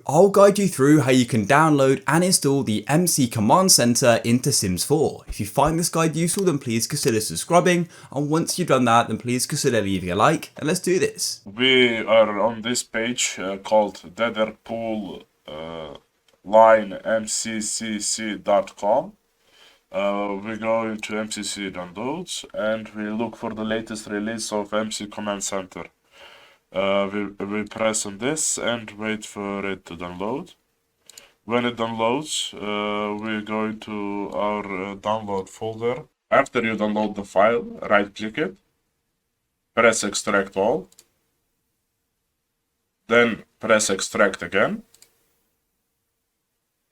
I'll guide you through how you can download and install the MC Command Center into Sims 4. If you find this guide useful, then please consider subscribing, and once you've done that, then please consider leaving a like, and let's do this. We are on this page called Deaderpool line mccc.com. We go into MCC downloads and we look for the latest release of MC Command Center. We press on this and wait for it to download. When it downloads, we go into our download folder. After you download the file, right click it, press extract all, then press extract again,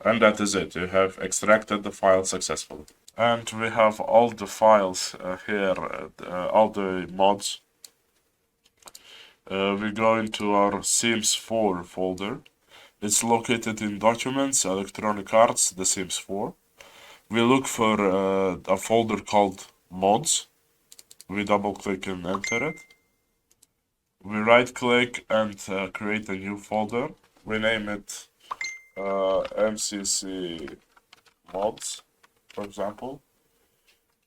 and that is it. You have extracted the file successfully. And we have all the files here, all the mods. We go into our Sims 4 folder. It's located in Documents, Electronic Arts, The Sims 4. We look for a folder called Mods. We double click and enter it. We right click and create a new folder. We name it MCC Mods, for example.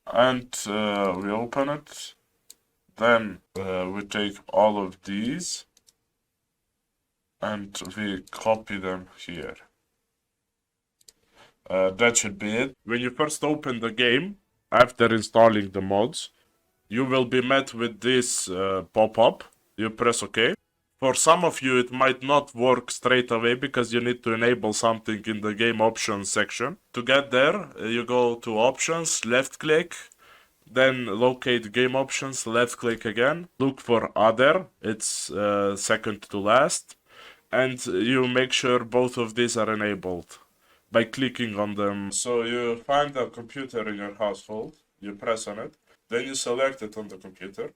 And we open it. Then we take all of these and we copy them here. That should be it. When you first open the game, after installing the mods, you will be met with this pop-up. You press OK. For some of you, it might not work straight away because you need to enable something in the game options section. To get there, you go to options, left click, then locate game options, left click again, look for other, it's second to last, and you make sure both of these are enabled by clicking on them. So you find a computer in your household, you press on it, then you select it on the computer,